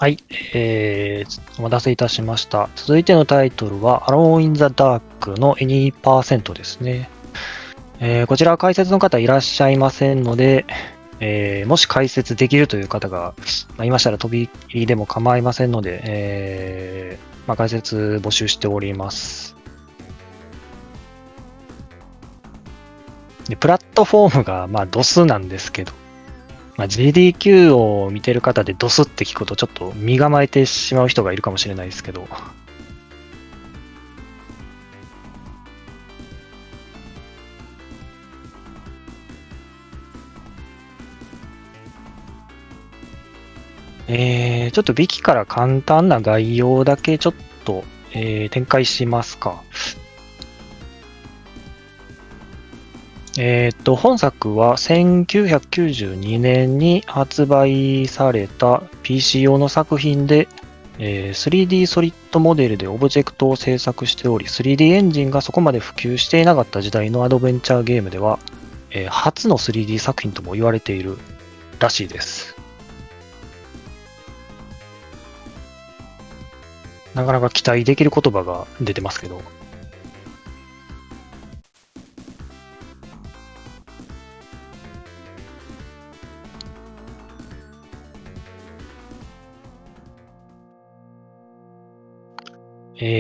はい、お待たせいたしました。続いてのタイトルは、アローン・イン・ザ・ダークの Any% ですね。こちらは解説の方いらっしゃいませんので、もし解説できるという方が、いましたら飛び入りでも構いませんので、解説募集しております。でプラットフォームがDOS なんですけど、GDQ を見てる方で DOS って聞くとちょっと身構えてしまう人がいるかもしれないですけど、ちょっとビキから簡単な概要だけちょっと、展開しますか。本作は1992年に発売された PC 用の作品で、3D ソリッドモデルでオブジェクトを制作しており、3D エンジンがそこまで普及していなかった時代のアドベンチャーゲームでは、初の 3D 作品とも言われているらしいです。なかなか期待できる言葉が出てますけど。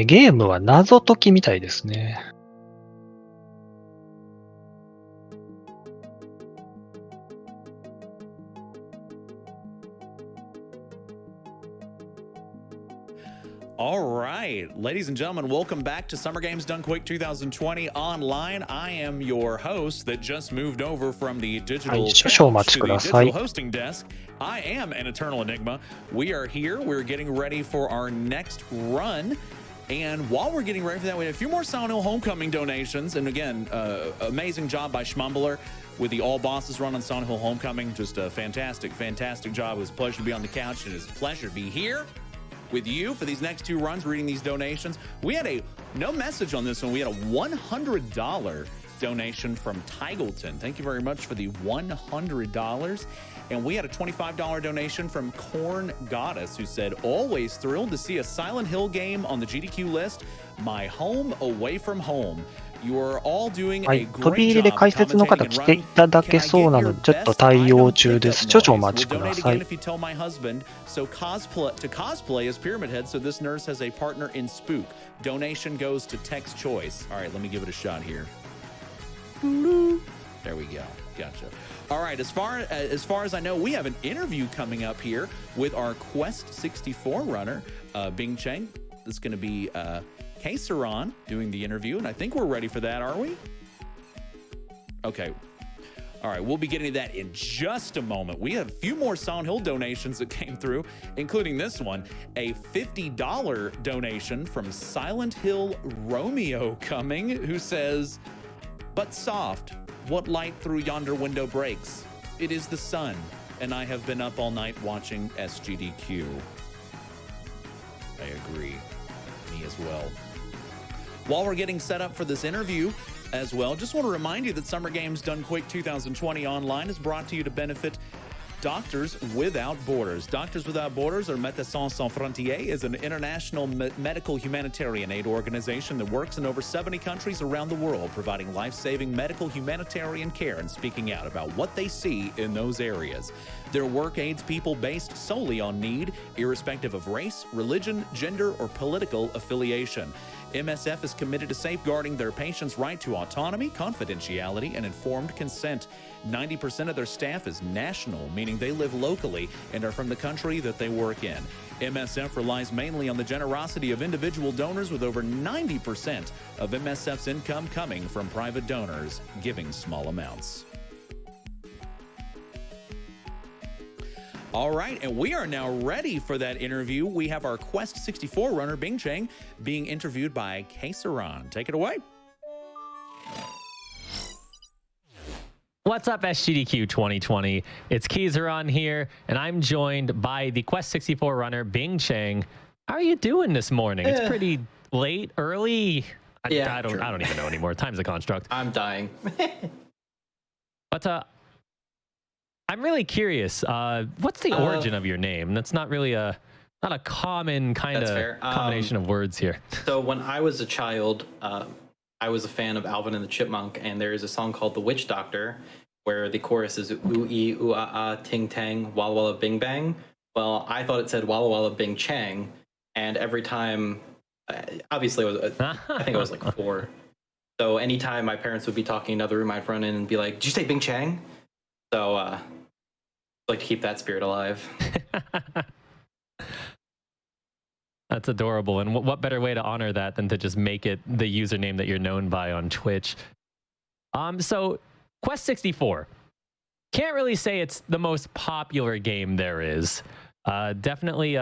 ゲームは謎解きみたいですね。All right, ladies and gentlemen, welcome back to Summer Games Done Quick 2020 online. I am your host that just moved over from the digital couch to the digital hosting desk. I am an eternal enigma. We are here. We're getting ready for our next run. And while we're getting ready for that, we have a few more Silent Hill Homecoming donations. And again, amazing job by Schmumbler with the All Bosses run on Silent Hill Homecoming. Just a fantastic, fantastic job. It was a pleasure to be on the couch, and it's a pleasure to be here with you for these next two runs, reading these donations. We had no message on this one. We had a $100 donation from Tigleton. Thank you very much for the $100. And we had a $25 donation from Corn Goddess, who said, always thrilled to see a Silent Hill game on the GDQ list. My home away from home. You are all doing a great job. 飛び入りで解説の方来ていただけそうなので、ちょっと対応中です。少々お待ちください。If you tell my husband to cosplay as Pyramid Head, so this nurse has a partner in Spook. Donation goes to Text Choice. All right, let me give it a shot here. There we go. Gotcha. All right, as far as I know, we have an interview coming up here with our Quest 64 runner, Bing Cheng. It's going to be Kaisaran doing the interview, and I think we're ready for that, are we? Okay. All right, we'll be getting to that in just a moment. We have a few more Silent Hill donations that came through, including this one, a $50 donation from Silent Hill Romeo coming, who says, "But soft, what light through yonder window breaks? It is the sun, and I have been up all night watching SGDQ." I agree. Me as well. While we're getting set up for this interview as well, just want to remind you that Summer Games Done Quick 2020 online is brought to you to benefit Doctors Without Borders. Doctors Without Borders, or Médecins Sans Frontières, is an international medical humanitarian aid organization that works in over 70 countries around the world, providing life-saving medical humanitarian care and speaking out about what they see in those areas. Their work aids people based solely on need, irrespective of race, religion, gender, or political affiliation. MSF is committed to safeguarding their patients' right to autonomy, confidentiality, and informed consent. 90% of their staff is national, meaning they live locally and are from the country that they work in. MSF relies mainly on the generosity of individual donors, with over 90% of MSF's income coming from private donors giving small amounts. All right, and we are now ready for that interview. We have our Quest 64 runner, Bing Cheng, being interviewed by Kaisaran. Take it away. What's up, SGDQ 2020? It's Kaisaran here, and I'm joined by the Quest 64 runner, Bing Cheng. How are you doing this morning? It's pretty late, early. I don't even know anymore. Time's a construct. I'm dying. But I'm really curious. What's the origin of your name? That's not really a Not a common kind That's of fair. combination of words here. So when I was a child, I was a fan of Alvin and the Chipmunk, and there is a song called "The Witch Doctor," where the chorus is "ooh ee ooh ah ah ting tang walla walla bing bang." Well, I thought it said "walla walla bing chang," and every time, obviously, I think I was like 4. So anytime my parents would be talking in another room, I'd run in and be like, "Did you say bing chang?" So I'd like to keep that spirit alive. That's adorable. And what better way to honor that than to just make it the username that you're known by on Twitch? So Quest 64. Can't really say it's the most popular game there is. Definitely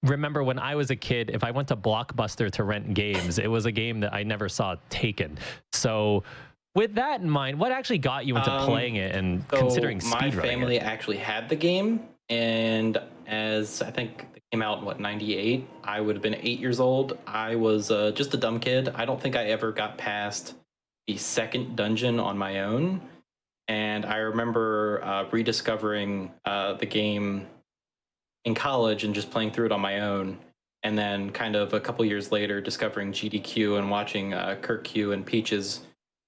remember when I was a kid, if I went to Blockbuster to rent games, it was a game that I never saw taken. So with that in mind, what actually got you into playing it and considering speedrunning? My family actually had the game, and as I think it came out in 98, I would have been 8 years old. I was just a dumb kid. I don't think I ever got past the second dungeon on my own, and I remember rediscovering the game in college and just playing through it on my own, and then kind of a couple years later discovering GDQ and watching Kirk Q and Peaches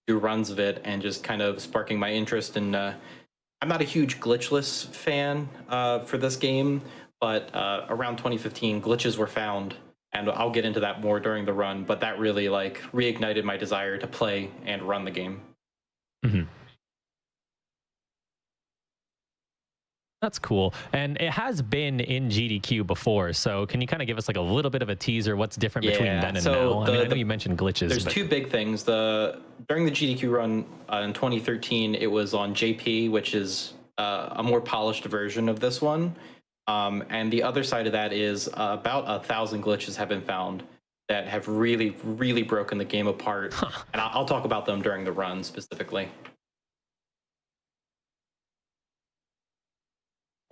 do runs of it, and just kind of sparking my interest in I'm not a huge glitchless fan for this game, but around 2015 glitches were found, and I'll get into that more during the run, but that really like reignited my desire to play and run the game. Mm-hmm. That's cool. And it has been in GDQ before, so can you kind of give us like a little bit of a teaser what's different between then and now? I know you mentioned glitches. There's two big things. During the GDQ run in 2013, it was on JP, which is a more polished version of this one. And the other side of that is about 1,000 glitches have been found that have really, really broken the game apart. And I'll talk about them during the run specifically.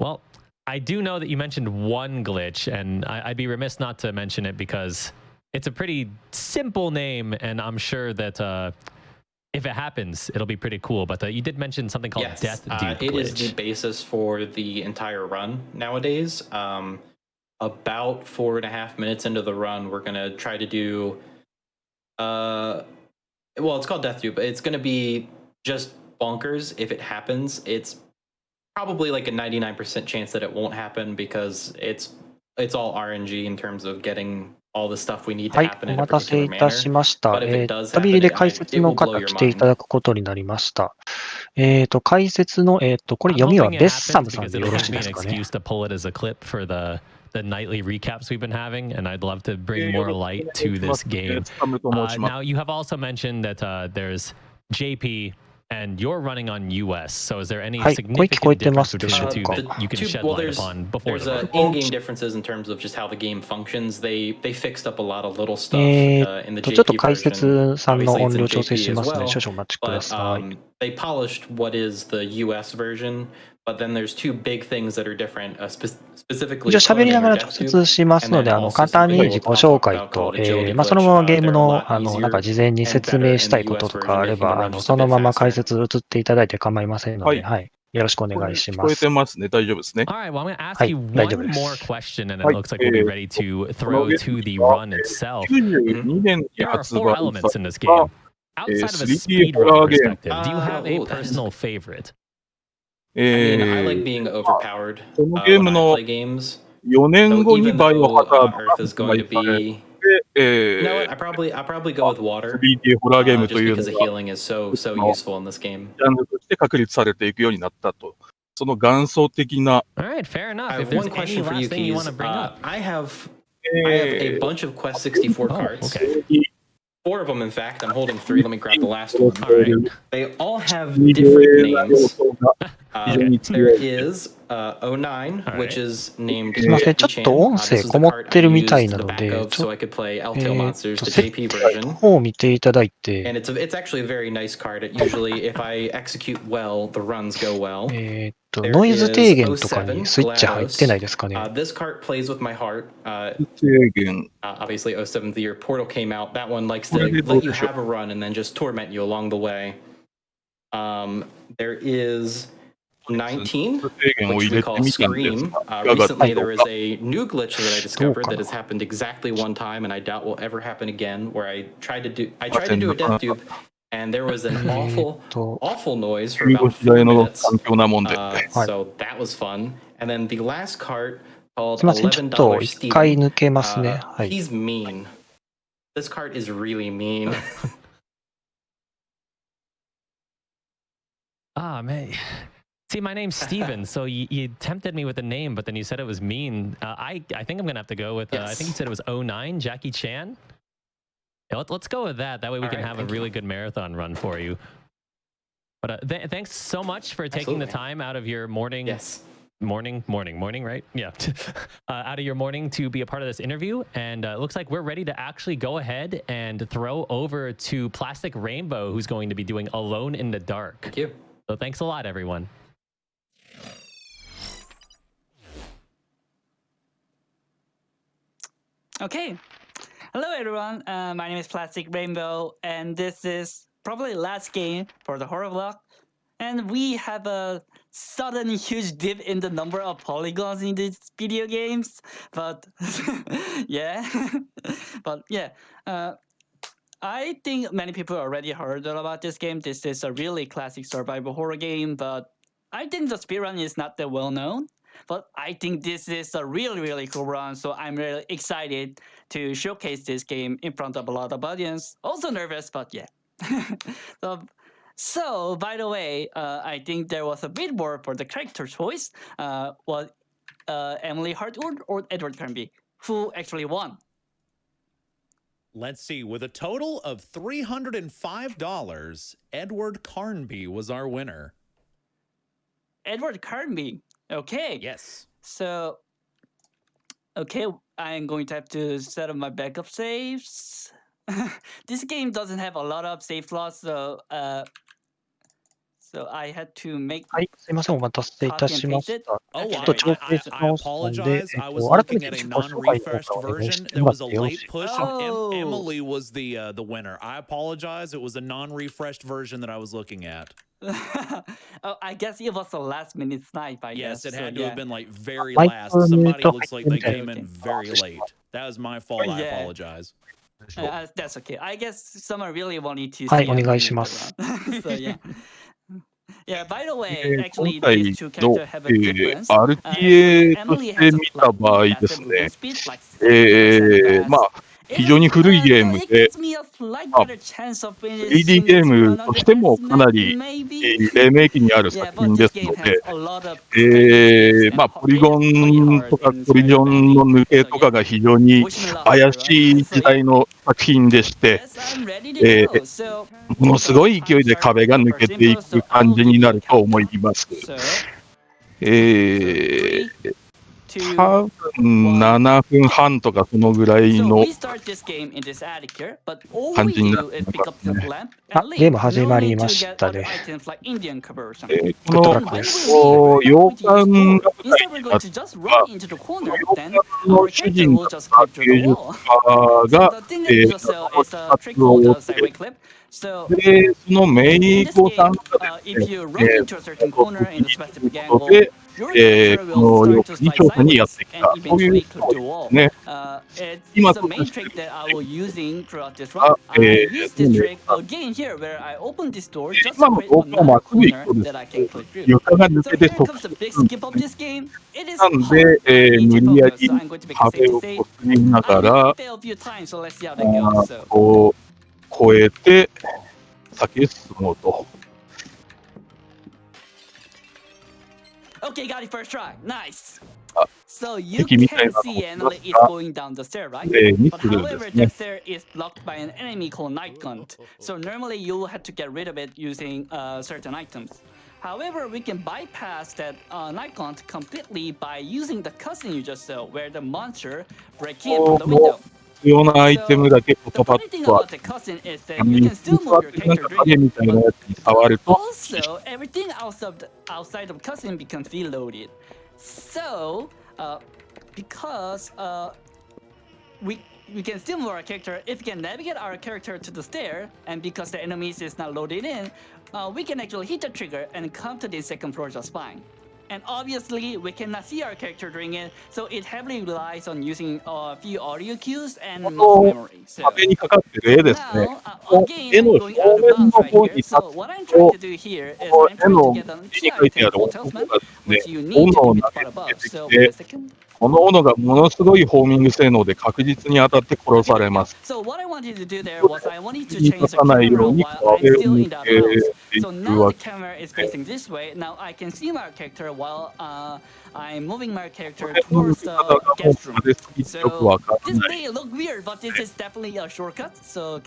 Well, I do know that you mentioned one glitch, and I'd be remiss not to mention it because it's a pretty simple name, and I'm sure that if it happens, it'll be pretty cool. But you did mention something called Death Dupe It glitch. is the basis for the entire run nowadays. About 4.5 minutes into the run, we're going to try to do... well, it's called Death Dupe, but it's going to be just bonkers if it happens. It's probably like a 99% chance that it won't happen because it's all RNG in terms of getting all the stuff we need to はい、 happen お in a 待たせ particular いたし manner. ました。 But if it does 飛び happen, 入りで解説の it will blow 方 your 来てい mind. ただくことになりました。解説の、これ I'm 読みは hoping it ベッサ happens ムさん because で it'll よろ just しい be で an すかね。 excuse to pull it as a clip for the nightly recaps we've been having, and I'd love to bring more light to this game. Now, you have also mentioned that there's JP and you're running on US, so is there any はい、声聞こえ significant てま difference すで between しょ the う two か。 that you can shed light upon before There's the run? in-game differences in terms of just how the game functions. They fixed up a lot of little stuff ち in the ょっと JP 解 version. 説さんの Obviously, 音 it's in 量調整し JP ま as すので、 well. 少々お待ちくだ But さい。they polished what is the US version, but then there's two big things that are different, specifically 一応喋り cloning なが or ら death 直 dupe, 接します and の then で、 also 簡単 something に we'll 自己 talk 紹 about 介 called と、 agility そのまま glitch. ゲーム They're a の、 lot なんか easier 事前に and 説 better 明した in い the こと US と version, かあれ making the ば、 run just そ a の bit まま解 faster. 説移っていただいて構いませんので、はい。よろしくお願いし聞こえます。てますね。大丈夫ですね。 All right, well, I'm going to ask はい、 you 大丈夫 one で more す。 question, and it はい。 looks like we'll be ready to この throw ゲー to ム the は、 run itself. 92年に There are 発 4 売 elements さ in れ this た、game. Outside of a3D ホラ speedrun ーゲーム。 perspective, do you have a that is personal favorite? I mean, I え like ー being overpowered このゲー when ム I の play games. 4年 So 後に even バイオ though ハザードが Earth is 発 going 売 to され be, て、 you know what? I'll probably go with water, 3D ホラーゲームと just いう because の the が healing is so 一つの useful in this game. ジャンルとして確立されていくようになったと。その元祖的な、 All right, fair enough. I If have there's one question any for you, last thing you want Keys. to bring up. I have a bunch of Quest 64 Oh, cards. okay. 4 of them, in fact. I'm holding 3. Let me grab the last one. All right. They all have 2D different な要 names. 素が非常に There 強い。 is 09, All which right. is named すいません、 JP ちょっと Chan. 音 This 声 is こ the もっ card て I るみたい used な the の back で、 of so I could play L-Tail Monsters, the 設 JP 定 version. の方を見ていただいて、 And it's actually a very nice card. It usually, if I execute well, the runs go well. ノイズ低減とかにスイッチ入ってないですかね。 This card plays with my heart. 制限。 Obviously, 07, the year Portal came out. That one likes to let you have a run and then just torment you along the way. There is 19, 制限を which 入 we れて call みたんです Scream. が、いかがで Recently, しょ there う is か。 a new glitch that I discovered that has happened exactly one time, and I doubt will ever happen again. Where I tried to do a death dupe, and there was an awful noise for 15 about 時代 4 の minutes. 環境なもんで。 So that was fun. And then the last cart called すいません、ちょっ$11 と一回 Steven. 抜けますね。はい。 He's mean. This cart is really mean. Ah, man. See, my name's Steven, so you tempted me with a name, but then you said it was mean. I think I'm going to have to go with, I think you said it was 09, Jackie Chan. Yeah, let's go with that. That way we can have a really good marathon run for you. But thanks so much for taking the time out of your morning. Yes. Morning, right? Yeah. Out of your morning to be a part of this interview. And it looks like we're ready to actually go ahead and throw over to PlasticRainbow, who's going to be doing Alone in the Dark. Thank you. So thanks a lot, everyone. Okay. Hello, everyone. My name is PlasticRainbow, and this is probably the last game for the horror vlog. And we have a sudden huge dip in the number of polygons in these video games. But yeah, but yeah. I think many people already heard about this game. This is a really classic survival horror game, but I think the speedrun is not that well known. But I think this is a really cool run, so I'm really excited to showcase this game in front of a lot of audience. Also nervous, but yeah. So by the way, I think there was a billboard for the character choice. Was Emily Hartwood or Edward Carnby? Who actually won? Let's see. With a total of $305, Edward Carnby was our winner. Edward Carnby. Okay. Yes. So, okay, I'm going to have to set up my backup saves. This game doesn't have a lot of save slots, so I had to make はい、すいません、お待たせいた copy し and ま paste し it. た。 Oh, ちょっと調整し I 直したんで、 apologize. I was 改め looking て at a 自己紹介の方 non-refreshed からお願いし version. て There もら was っ a てよろし late い push, ですか。 Oh. and Emily was the winner. I apologize. It was a non-refreshed version that I was looking at. Oh, I guess it was a last minute snipe, I Yes, guess. it had so, to have been like very マイク last. ミュー Somebody ト入 looks っ like て they みたい came な in very late. That was my fault. I Yeah. apologize. That's okay. I guess someone really wanted to はい、 see お Emily 願い with し the ます。 run. So yeah. Yeah, by the way, 今 actually 回 these two の characters have a difference. RTA と Emily して has a 見た slightly 場合で faster す movement ね、 speed, like 7% ま fast. あ、非常に古いゲーム So it で、 gives me a slight まあ better chance of 3D finishing ゲー this ム run としてもかな underestimate, り maybe. 黎明期にある Yeah, 作 but 品で this す game の has で、 a lot of crazy speeds まあ、 and ポリ it ゴ is pretty ン hard とか and コリ very ジョンの demanding. 抜け So とか yeah, が非常に wish me luck 怪 with the し run. い So 時 yeah. 代の作品でして、 Yes, I'm ready to go. So ものすごい勢いで壁が抜けていく感じになると思います。So え 3, 2, 多分7分半とかそのぐらい So の we start this game in this attic here, but all 感 we じにな do って is い pick ま up す this ね。 lamp あ、 and ゲー leave. ム始 No まり need ま to し get た other ね。 items like Indian cover or こ something. の Then when we leave, 洋 we're going to use 館 door. が舞 Instead, 台 we're に going なっ to た just run into the corner. 洋 Then 館の our 主 character 人 will だっ just た clip through 芸 the 術 wall. 家 So が、 the thing that we just そ sell の is 視 a 察 trick を called 追 the って、 sideway clip. So で、そのメ in イ this コさん game, がです if ね、 you run into a certain こ corner in a の specific ところ angle, で、 your character この will 洋 start to 館に slide 調査にやっ sideways てき and た、そういう eventually ス clip トー the リー wall. ですね。 It's 今 the と main して trick です that I ね、 will using throughout this あ run. I use this ね trick again here where I open this door just 今 to の create 動画をま another っすぐ行 corner くとです that I ね、 can click through. 床が抜 So けて here 特 comes the 殊 big するんで skip す of ね。 this game. It is なん hard, で、 but I need 無 to 理や focus, り so I'm going to make a 壁 safety を save. こすりな I が may ら、 fail a few times, so let's see how that goes. So こう、越えて、先へ進もうと。 okay, got it first try. Nice. あ、 So you 敵みたい can なのを see 見 Emily ます is が、 going down the stair, right? に But するんで however, すね。 that stair is blocked by an enemy called Night Cunt. So normally you will have to get rid of it using certain items. However, we can bypass that Night Cunt completely by using the cutscene you just saw, where the monster breaks in こ from the の window. 必要なアイテムだけポ The カパ funny thing ッとは、 about the cutscene is that あ you の can still 座 move っ your てるなん character か during 影 it. みたいな But やつに触ると、 also, everything outside of cutscene becomes reloaded. So, because we can still move our character if we can navigate our character to the stair, and because the enemies is not loaded in, we can actually hit the trigger and come to the second floor just fine. And obviously, we cannot see our character doing it, so it heavily relies on using a few audio cues and muscle memory. So 壁にかかってる絵ですね。 now, この again, 絵の I'm 表 going out of 面 bounds の right 方に here. 立つ So what I'm trying to do here is こ I'm の絵の trying to 絵 get an に書いてある item 男 talisman, がですね which you need to 斧を be 投 far げ above. つけて So き wait a て second. この斧がものすごいホーミング性能で確実に当たって殺されます So what I wanted to do there was I wanted to に change 立 the たないよ camera うに while I'm 壁を still 向 in け that て house. い So く now わ the け camera is facing this way. Now I can see my character while I'm moving my character 壁の向 towards け the 方がもう guest room. 派手すぎてよく So わから this ない may look weird, but this is definitely a shortcut. So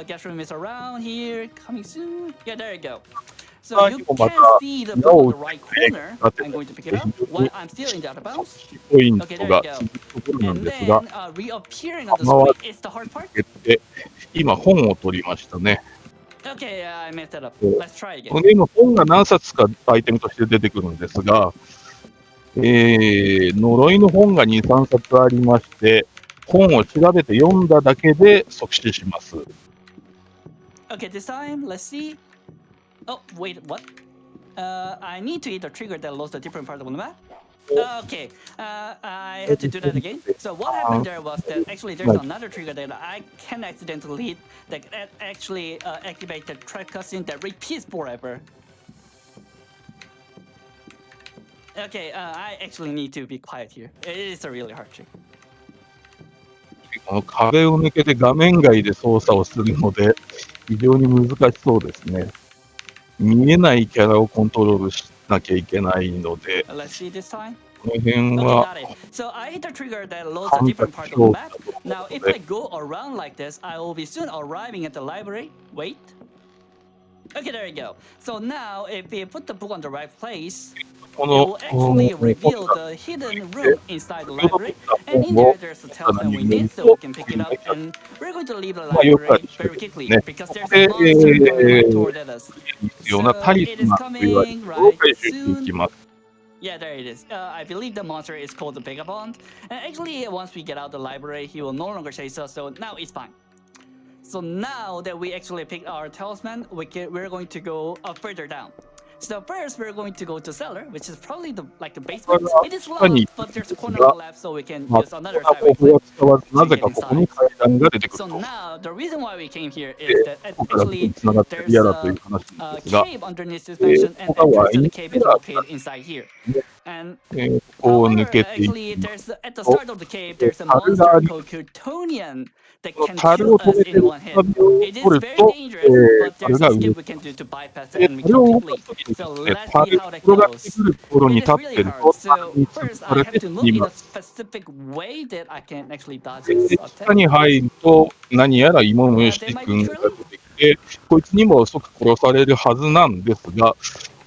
guest room is around here, coming soon. Yeah, there you go. So you can see the book on the right corner. I'm going to pick it up while I'm still in the out of bounds. ポイン Okay, ト there が you go. 続くところなん And です then が reappearing on the screen is the hard part. 今本を取りましたね Okay, I messed that up. そう Let's try again. この今本が何冊かアイテムとして出てくるんですが、呪いの本が2、3冊ありまして、本を調べて読んだだけで即死します。 Okay, this time, let's see. Oh, wait, what? I need to hit the trigger that loads a different part of the map. Okay, I have to do that again. So what happened there was that actually there's another trigger that I can accidentally hit that actually activate the track cutscene that repeats forever. Okay, I actually need to be quiet here. It is a really hard trick. この壁を抜けて画面外で操作をするので、非常に難しそうですね。見えないキャラをコントロールしなきゃいけないので、 Let's see this time. この辺 Okay, は got it. So I hit the trigger that loads a different part of the map. Now, if I go around like this, I will be soon arriving at the library. Wait. Okay, there you go. So now, if we put the book on the right place, こ it の will actually reveal the hidden room inside the library. And in there, there's a talisman we need, so we can pick it up. And we're going to leave the library very quickly because there's a monster coming right toward us. 必要なタリスマンと言われるところを回収していきます。 Yeah, there it is. I believe the monster is called the Vagabond. And actually, once we get out the library, he will no longer chase us, so now it's fine. So now that we actually picked our talisman, we're going to go further down. So first, we're going to go to cellar, which is probably the basement. It is locked, but there's a corner on the left, so we can まあ、 use こ another んな sideway 方法は flip. 使わず、なぜかここに階段が出てくる So と。 now, the reason why we came here is that ここから actually つながってる there's 嫌だという a 話なん cave ですが、 underneath this mansion, and entrance to the cave is located inside here. And ここを however, 抜けてい actually, きます there's at the start of the cave, there's a 樽 monster があり called Curtonian that この can 樽 kill を止 us めて in る one hit. 紙を It is 取る very と、 dangerous, but 樽 there's が a 動 skip く。 we can do to bypass it で、 and we それを kill 動 quickly. かすときにで So すね、 let's 樽 see が how that 転がって goes. くるところに It 立 is って really る hard. と、樽 So に first, さ I れ have て to 死 move に in ま a す。 specific way that I can actually dodge で、 this 地 attack. 下に入ると、何やら芋虫君が出てきて、こいつにも即殺されるはずなんですが、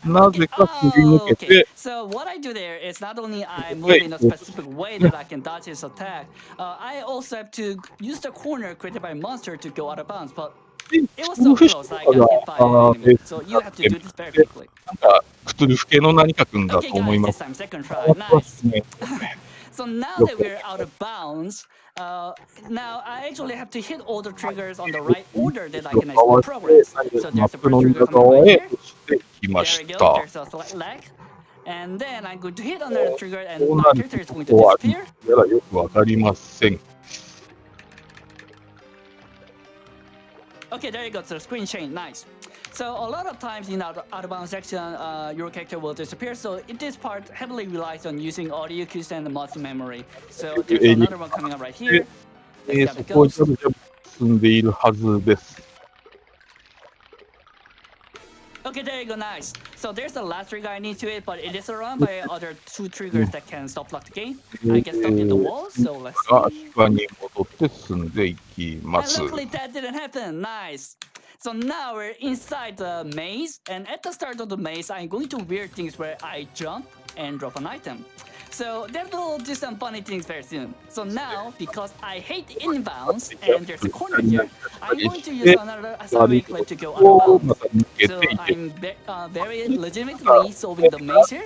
なぜかすり抜け Okay. て、 So what I do there is not only I move in a specific way that I can dodge his attack, I also have to use the corner created by monster to go out of bounds. But it was so close, I got hit by an enemy. So you have to do this very quickly. なんか、クトゥルフ系の何か君だ Okay, と思い guys, ま this す。 time second 変 try. わってま Nice. すね。 So now that we're out of bounds, now I actually have to hit all the triggers on the right order that I can 変 actually わって、 progress. マ So ッ there's a プの burst 裏 trigger 側 coming right へ here. 落ちてきま There し we go. た。 There's a slight lag. And then I'm going to hit another trigger, and こう my なる character is と going こ to は、 disappear. やらよくわかりません。 Okay, there you go. So the screen change. Nice. So a lot of times in our out of bounds section, your character will disappear. So in this part heavily relies on using audio cues and muscle memory. So there's another one coming up right here. Let's see how そ it こをジ goes. ャブジャブ進んでいるはずです。 Okay, there you go. Nice. So there's the last trigger I need to hit, but it is surrounded by other two triggers that can stop block the game. I get stuck in the wall, so let's が see. 場に戻って進んでいきま And す。 luckily that didn't happen. Nice. So now we're inside the maze, and at the start of the maze, I'm going to weird things where I jump and drop an item. So that will do some funny things very soon. So now, because I hate inbounds and there's a corner here, I'm going to use another assignment clip to go out を of ま bounds. た抜け So ていて、 I'm very legitimately solving the maze here.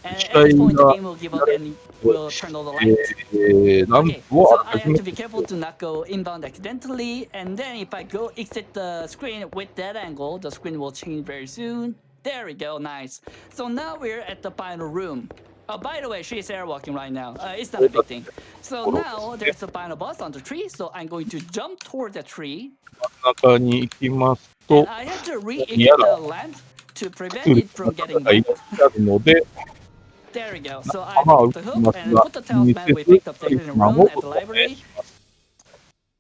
And at this point, the game will give up any will turn on the lights. ラン Okay, プを so 開 I け have 始め to be careful to not go inbound accidentally, and then if I go exit the screen with that angle, the screen will change very soon. There we go, nice. So now we're at the final room. Oh, by the way, she's airwalking right now. It's not a big thing. So now there's a final boss on the tree, so I'm going to jump toward the tree, 中に行きますと and、I have to re-exit the lamp to prevent it from 方 getting がい back. らっしゃるので、 There we go. So I 弾を picked 撃 the ち hook ます and が、 put the 気に talisman せ we ず picked up in the 弾 room を at the お願い library. します。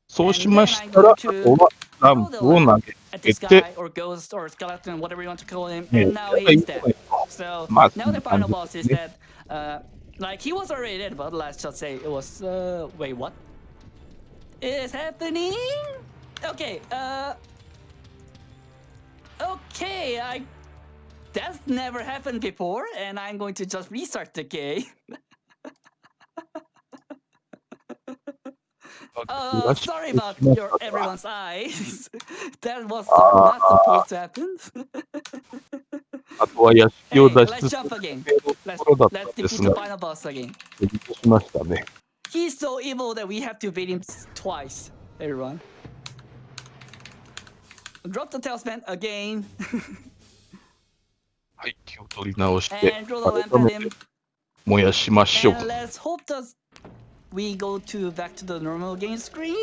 そうしましたら、あとはランプを投げ At つ this けて、 guy or ghost or skeleton, whatever you want to call him, もう and now やればい he's いと dead. 思いま So す。まあ、そ now ん the な感 final じ boss で is すね。 that, like he was already dead, but let's just say it was, wait, what is happening? Okay, okay, that's never happened before, and I'm going to just restart the game. Sorry about your everyone's eyes. That was not supposed to happen. あとは屋敷を Hey, 脱 let's 出す jump る again. ところだった Let's んです defeat the が、 final boss again. エディットしましたね。 He's so evil that we have to beat him twice, everyone. Drop the talisman again はい、気を取り直して、 and throw the lamp 改 at め him. て燃やしましょう。 And let's hope that we go to back to the normal game screen.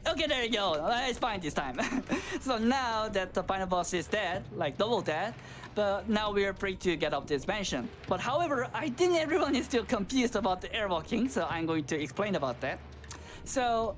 Okay, there you go. It's fine this time. So now that the final boss is dead, like double dead, but now we are free to get up this mansion. But however, I think everyone is still confused about the airwalking, so I'm going to explain about that. So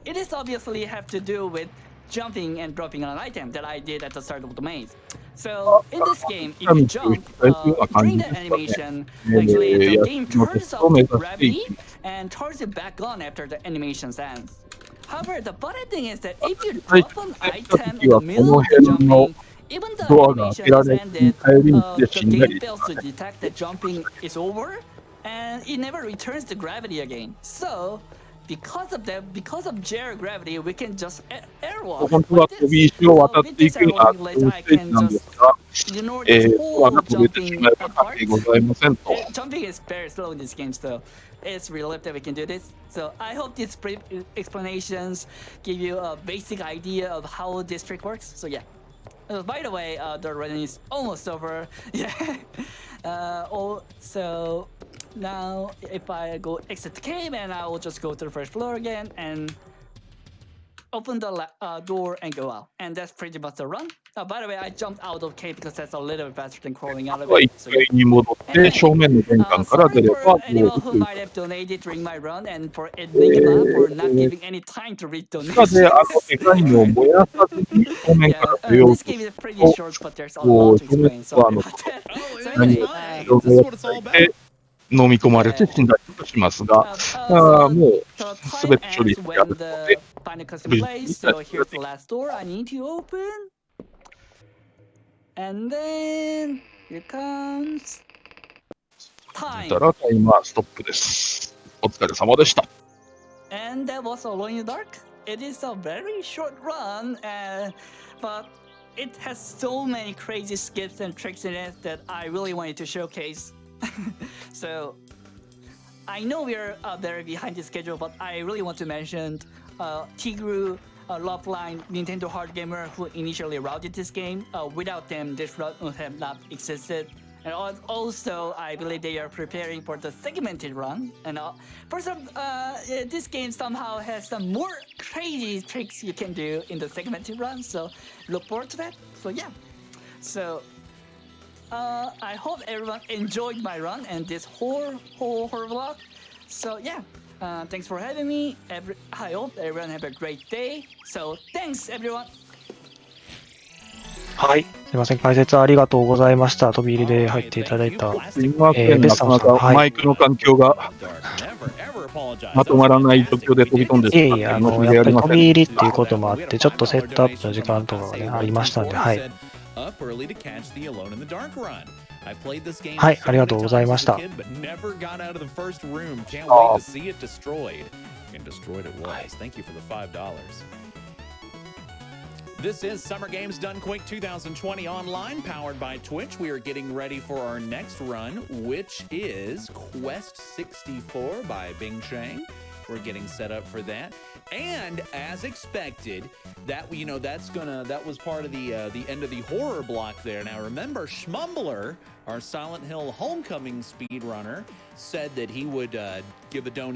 it is obviously have to do with jumping and dropping an item that I did at the start of the maze. So in this game, if you jump during the animation, actually the game turns off the gravity and turns it back on after the animation ends. However, the funny thing is that if you drop an item in the middle of the jumping, even the animation is ended, the game fails to detect that jumping is over, and it never returns to gravity again. So because of that, because of zero gravity, we can just airwalk 本当は like 飛 this. び石を So 渡っ with てい this くような airwalking glitch, I ステージ can なんです just が、 ignore this 空が whole 飛べてし jumping まえば関 part. 係ございませんと。 Jumping is very slow in this game, so it's relieved that we can do this. So I hope these brief explanations give you a basic idea of how this trick works. So yeah. By the way, the run is almost over. Yeah. So now if I go exit the cave, and I will just go to the first floor again and open the door and go out. And that's pretty much the run. By the way, I jumped out of cave because that's a little bit faster than crawling out あ of とは it. 1 So yeah. 階に戻って正面の玄関から出 Sorry れ for ばもう anyone 宇 who 宙 might have donated during my run and for Enigma for not giving any time to read 地下 donations. ででかいのを燃やさずに正面か Yeah, ら出よう this と game す is る pretty と、 short, but there's a こ lot う to その explain. ツアー Sorry の about that. Oh, So it's Nani- anyway, fine. Don't This is let what it's all it- about. 飲み込まれて死んだりとかしますが、 so もう the す time べて処理 ends してある when の the で、 final cutscene Please, plays. please, So here's the last door I need to open. And then here comes 見 time. たらタイマーストップです。お疲れ様でした。 And that was Alone in the Dark. It is a very short run, but it has so many crazy skips and tricks in it that I really wanted to showcase. So I know we're very behind the schedule, but I really want to mention Tigru, Loveline, Nintendo Hard Gamer, who initially routed this game. Without them, this run would have not existed. And also, I believe they are preparing for the segmented run. And for some, this game somehow has some more crazy tricks you can do in the segmented run. So look forward to that. So yeah. So I hope everyone enjoyed my run and this whole horror vlog. So yeah. Thanks for having me. I hope everyone have a great day. So thanks everyone. はい。すいません。解説ありがとうございました。飛び入りで入っていただいた。すみません、ベッなかなサムさんかマイクの環境がまとまらない状況で飛び込んでしまっていえいえ、申し訳やっぱり飛ありません。び入りっていうこともあって、ちょっとセットアップの時間とかがね、ありましたんで、はい。はいありがとうございました。This is Summer Games Done Quick 2020 online, powered by Twitch. We are getting ready for our next run, which is Quest 64 by Bing Chang. We're getting set up for that. And as expected, that was part of the end of the horror block there. Now remember, Schmumbler, our Silent Hill Homecoming speedrunner, said that he would give a donation